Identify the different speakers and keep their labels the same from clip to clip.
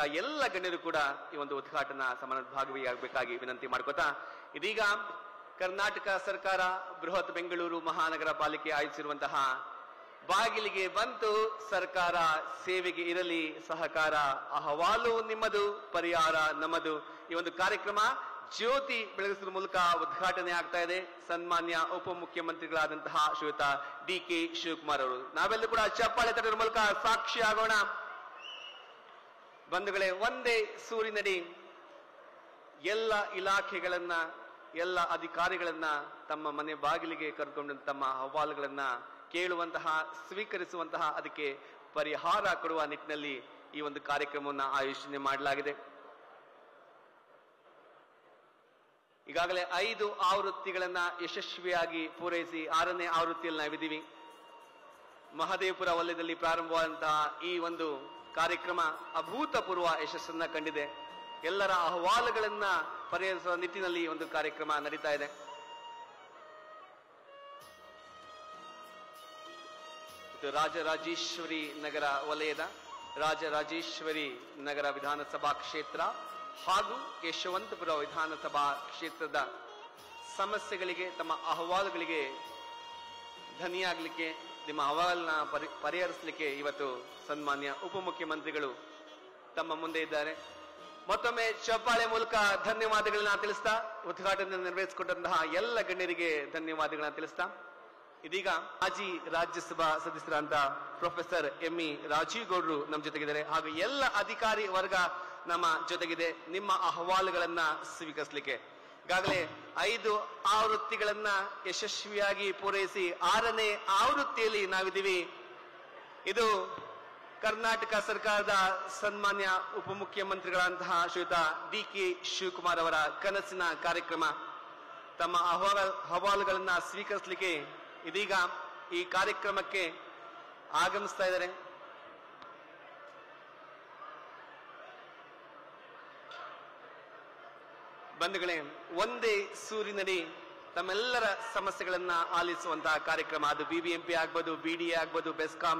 Speaker 1: ಬಂದಂತಹ ಎಲ್ಲ ಗಣ್ಯರು ಕೂಡ ಈ ಒಂದು ಉದ್ಘಾಟನಾ ಸಮಾರಂಭ ಭಾಗವಹಿಸಬೇಕಾಗಿ ವಿನಂತಿ ಮಾಡ್ಕೋತಾ ಇದೀಗ ಕರ್ನಾಟಕ ಸರ್ಕಾರ ಬೃಹತ್ ಬೆಂಗಳೂರು ಮಹಾನಗರ ಪಾಲಿಕೆ ಆಯೋಜಿಸಿರುವಂತಹ ಬಾಗಿಲಿಗೆ ಬಂತು ಸರ್ಕಾರ ಸೇವೆಗೆ ಇರಲಿ ಸಹಕಾರ ಅಹವಾಲು ನಿಮ್ಮದು ಪರಿಹಾರ ನಮ್ಮದು ಈ ಒಂದು ಕಾರ್ಯಕ್ರಮ ಜ್ಯೋತಿ ಬೆಳಗಿಸುವ ಮೂಲಕ ಉದ್ಘಾಟನೆ ಆಗ್ತಾ ಇದೆ. ಸನ್ಮಾನ್ಯ ಉಪಮುಖ್ಯಮಂತ್ರಿಗಳಾದಂತಹ ಶ್ರೀಯುತ ಡಿ.ಕೆ. ಶಿವಕುಮಾರ್ ಅವರು. ನಾವೆಲ್ಲರೂ ಕೂಡ ಚಪ್ಪಾಳೆ ತಟ್ಟುವ ಮೂಲಕ ಸಾಕ್ಷಿ ಆಗೋಣ. ಬಂಧುಗಳೇ, ಒಂದೇ ಸೂರಿನಡಿ ಎಲ್ಲ ಇಲಾಖೆಗಳನ್ನ ಎಲ್ಲ ಅಧಿಕಾರಿಗಳನ್ನ ತಮ್ಮ ಮನೆ ಬಾಗಿಲಿಗೆ ಕರೆದುಕೊಂಡು ತಮ್ಮ ಅಹವಾಲುಗಳನ್ನ ಕೇಳುವಂತಹ ಸ್ವೀಕರಿಸುವಂತಹ ಅದಕ್ಕೆ ಪರಿಹಾರ ಕೊಡುವ ನಿಟ್ಟಿನಲ್ಲಿ ಈ ಒಂದು ಕಾರ್ಯಕ್ರಮವನ್ನು ಆಯೋಜನೆ ಮಾಡಲಾಗಿದೆ. ಈಗಾಗಲೇ 5 ಆವೃತ್ತಿಗಳನ್ನ ಯಶಸ್ವಿಯಾಗಿ ಪೂರೈಸಿ 6ನೇ ಆವೃತ್ತಿಯಲ್ಲಿ ನಾವಿದ್ದೀವಿ. ಮಹದೇವಪುರ ವಲಯದಲ್ಲಿ ಪ್ರಾರಂಭವಾದಂತಹ ಈ ಒಂದು ಕಾರ್ಯಕ್ರಮ ಅಭೂತಪೂರ್ವ ಯಶಸ್ಸನ್ನ ಕಂಡಿದೆ. ಎಲ್ಲರ ಅಹವಾಲುಗಳನ್ನ ಪರಿಹರಿಸುವ ನಿಟ್ಟಿನಲ್ಲಿ ಒಂದು ಕಾರ್ಯಕ್ರಮ ನಡೀತಾ ಇದೆ. ರಾಜರಾಜೇಶ್ವರಿ ನಗರ ವಲಯದ ರಾಜರಾಜೇಶ್ವರಿ ನಗರ ವಿಧಾನಸಭಾ ಕ್ಷೇತ್ರ ಹಾಗೂ ಯಶವಂತಪುರ ವಿಧಾನಸಭಾ ಕ್ಷೇತ್ರದ ಸಮಸ್ಯೆಗಳಿಗೆ ತಮ್ಮ ಅಹವಾಲುಗಳಿಗೆ ಧನಿಯಾಗಲಿಕ್ಕೆ ನಿಮ್ಮ ಅಹವಾಲನ್ನ ಪರಿಹರಿಸಲಿಕ್ಕೆ ಇವತ್ತು ಸನ್ಮಾನ್ಯ ಉಪಮುಖ್ಯಮಂತ್ರಿಗಳು ತಮ್ಮ ಮುಂದೆ ಇದ್ದಾರೆ. ಮತ್ತೊಮ್ಮೆ ಚಪ್ಪಾಳೆ ಮೂಲಕ ಧನ್ಯವಾದಗಳನ್ನ ತಿಳಿಸ್ತಾ ಉದ್ಘಾಟನೆ ನೆರವೇರಿಸಿಕೊಟ್ಟಂತಹ ಎಲ್ಲ ಗಣ್ಯರಿಗೆ ಧನ್ಯವಾದಗಳನ್ನ ತಿಳಿಸ್ತಾ ಇದೀಗ ಮಾಜಿ ರಾಜ್ಯಸಭಾ ಸದಸ್ಯರಾದಂತ ಪ್ರೊಫೆಸರ್ ಎಂ.ಇ. ರಾಜೀವ್ ಗೌಡ್ರು ನಮ್ಮ ಜೊತೆಗಿದ್ದಾರೆ. ಹಾಗೂ ಎಲ್ಲ ಅಧಿಕಾರಿ ವರ್ಗ ನಮ್ಮ ಜೊತೆಗಿದೆ ನಿಮ್ಮ ಅಹವಾಲುಗಳನ್ನ ಸ್ವೀಕರಿಸಲಿಕ್ಕೆ. ಈಗಾಗಲೇ 5 ಆವೃತ್ತಿಗಳನ್ನ ಯಶಸ್ವಿಯಾಗಿ ಪೂರೈಸಿ 6ನೇ ಆವೃತ್ತಿಯಲ್ಲಿ ನಾವಿದ್ದೀವಿ. ಇದು ಕರ್ನಾಟಕ ಸರ್ಕಾರದ ಸನ್ಮಾನ್ಯ ಉಪಮುಖ್ಯಮಂತ್ರಿಗಳಂತಹ ಶ್ರೀಯುತ ಡಿ.ಕೆ. ಶಿವಕುಮಾರ್ ಅವರ ಕನಸಿನ ಕಾರ್ಯಕ್ರಮ. ತಮ್ಮ ಅಹವಾಲುಗಳನ್ನ ಸ್ವೀಕರಿಸಲಿಕ್ಕೆ ಇದೀಗ ಈ ಕಾರ್ಯಕ್ರಮಕ್ಕೆ ಆಗಮಿಸ್ತಾ ಇದ್ದಾರೆ. ಬಂಧುಗಳೇ, ಒಂದೇ ಸೂರಿನಡಿ ತಮ್ಮೆಲ್ಲರ ಸಮಸ್ಯೆಗಳನ್ನ ಆಲಿಸುವಂತಹ ಕಾರ್ಯಕ್ರಮ. ಅದು ಬಿಬಿಎಂಪಿ ಆಗ್ಬೋದು, ಬಿಡಿಎ ಆಗ್ಬೋದು, ಬೆಸ್ಕಾಂ,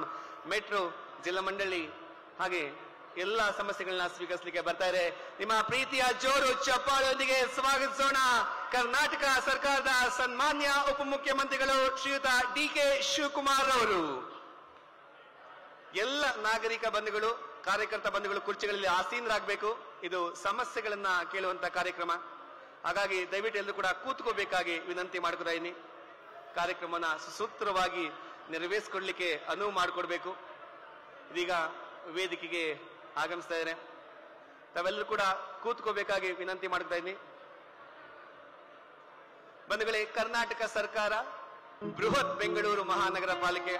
Speaker 1: ಮೆಟ್ರೋ, ಜಿಲ್ಲಾ ಮಂಡಳಿ, ಹಾಗೆ ಎಲ್ಲಾ ಸಮಸ್ಯೆಗಳನ್ನ ಸ್ವೀಕರಿಸಲಿಕ್ಕೆ ಬರ್ತಾ ಇದೆ. ನಿಮ್ಮ ಪ್ರೀತಿಯ ಜೋರು ಚಪ್ಪಾಳೆಯೊಂದಿಗೆ ಸ್ವಾಗತಿಸೋಣ ಕರ್ನಾಟಕ ಸರ್ಕಾರದ ಸನ್ಮಾನ್ಯ ಉಪಮುಖ್ಯಮಂತ್ರಿಗಳು ಶ್ರೀಯುತ ಡಿ.ಕೆ. ಶಿವಕುಮಾರ್ ಅವರು. ಎಲ್ಲ ನಾಗರಿಕ ಬಂಧುಗಳು, ಕಾರ್ಯಕರ್ತ ಬಂಧುಗಳು ಕುರ್ಚಿಗಳಲ್ಲಿ ಆಸೀನರಾಗಬೇಕು. ಇದು ಸಮಸ್ಯೆಗಳನ್ನ ಕೇಳುವಂತ ಕಾರ್ಯಕ್ರಮ. ಹಾಗಾಗಿ ದಯವಿಟ್ಟು ಎಲ್ಲರೂ ಕೂಡ ಕೂತ್ಕೋಬೇಕಾಗಿ ವಿನಂತಿ ಮಾಡ್ಕೊತಾ ಇದ್ದೀನಿ. ಕಾರ್ಯಕ್ರಮನ ಸುಸೂತ್ರವಾಗಿ ನೆರವೇರಿಸಿಕೊಡ್ಲಿಕ್ಕೆ ಅನುವು ಮಾಡಿಕೊಡ್ಬೇಕು. ಇದೀಗ ವೇದಿಕೆಗೆ ಆಗಮಿಸ್ತಾ ಇದ್ದಾರೆ. ತಾವೆಲ್ಲರೂ ಕೂಡ ಕೂತ್ಕೋಬೇಕಾಗಿ ವಿನಂತಿ ಮಾಡ್ತಾ ಇದ್ದೀನಿ. ಬಂಧುಗಳೇ, ಕರ್ನಾಟಕ ಸರ್ಕಾರ ಬೃಹತ್ ಬೆಂಗಳೂರು ಮಹಾನಗರ ಪಾಲಿಕೆ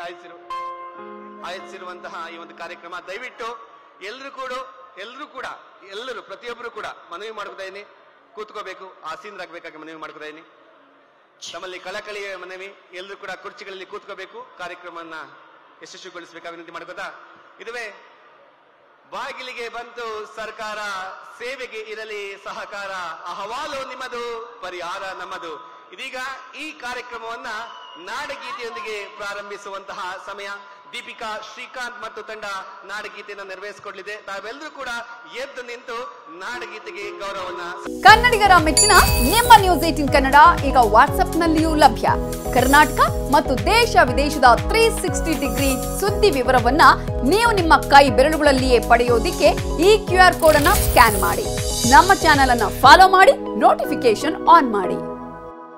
Speaker 1: ಆಯೋಜಿಸಿರುವಂತಹ ಈ ಒಂದು ಕಾರ್ಯಕ್ರಮ ದಯವಿಟ್ಟು ಎಲ್ಲರೂ ಪ್ರತಿಯೊಬ್ಬರು ಕೂಡ ಮನವಿ ಮಾಡ್ಕೊತಾ ಇದ್ದೀನಿ. ಕೂತ್ಕೋಬೇಕು, ಆಸೀನರಾಗಬೇಕಾಗಿ ಮನವಿ ಮಾಡ್ಕೊತಾ ಇದ್ದೀನಿ. ನಮ್ಮಲ್ಲಿ ಕಳಕಳಿಯ ಮನವಿ, ಎಲ್ಲರೂ ಕೂಡ ಕುರ್ಚಿಗಳಲ್ಲಿ ಕೂತ್ಕೋಬೇಕು. ಕಾರ್ಯಕ್ರಮವನ್ನ ಯಶಸ್ವಿಗೊಳಿಸಬೇಕಾಗಿ ವಿನಂತಿ ಮಾಡ್ಕೋತಾ ಇದುವೇ ಬಾಗಿಲಿಗೆ ಬಂತು ಸರ್ಕಾರ ಸೇವೆಗೆ ಇರಲಿ ಸಹಕಾರ ಅಹವಾಲು ನಿಮ್ಮದು ಪರಿಹಾರ ನಮ್ಮದು. ಇದೀಗ ಈ ಕಾರ್ಯಕ್ರಮವನ್ನ ನಾಡಗೀತೆಯೊಂದಿಗೆ ಪ್ರಾರಂಭಿಸುವಂತಹ ಸಮಯ. ದೀಪಿಕಾ ಶ್ರೀಕಾಂತ್ ಮತ್ತು ತಂಡ ನಾಡಗೀತೆಯನ್ನು ನೆರವೇರಿಸಿಕೊಡಲಿದೆ. ತಾವೆಲ್ಲರೂ ಕೂಡ ಎದ್ದು ನಿಂತು ನಾಡಗೀತೆಗೆ ಗೌರವವನ್ನ.
Speaker 2: ಕನ್ನಡಿಗರ ಮೆಚ್ಚಿನ ನಿಮ್ಮ ನ್ಯೂಸ್ 18 ಕನ್ನಡ ಈಗ ವಾಟ್ಸ್ಆಪ್ನಲ್ಲಿಯೂ ಲಭ್ಯ. ಕರ್ನಾಟಕ ಮತ್ತು ದೇಶ ವಿದೇಶದ 360 ಡಿಗ್ರಿ ಸುದ್ದಿ ವಿವರವನ್ನ ನೀವು ನಿಮ್ಮ ಕೈ ಬೆರಳುಗಳಲ್ಲಿಯೇ ಪಡೆಯೋದಿಕ್ಕೆ ಈ QR ಕೋಡ್ ಅನ್ನ ಸ್ಕ್ಯಾನ್ ಮಾಡಿ. ನಮ್ಮ ಚಾನೆಲ್ ಅನ್ನ ಫಾಲೋ ಮಾಡಿ, ನೋಟಿಫಿಕೇಶನ್ ಆನ್ ಮಾಡಿ.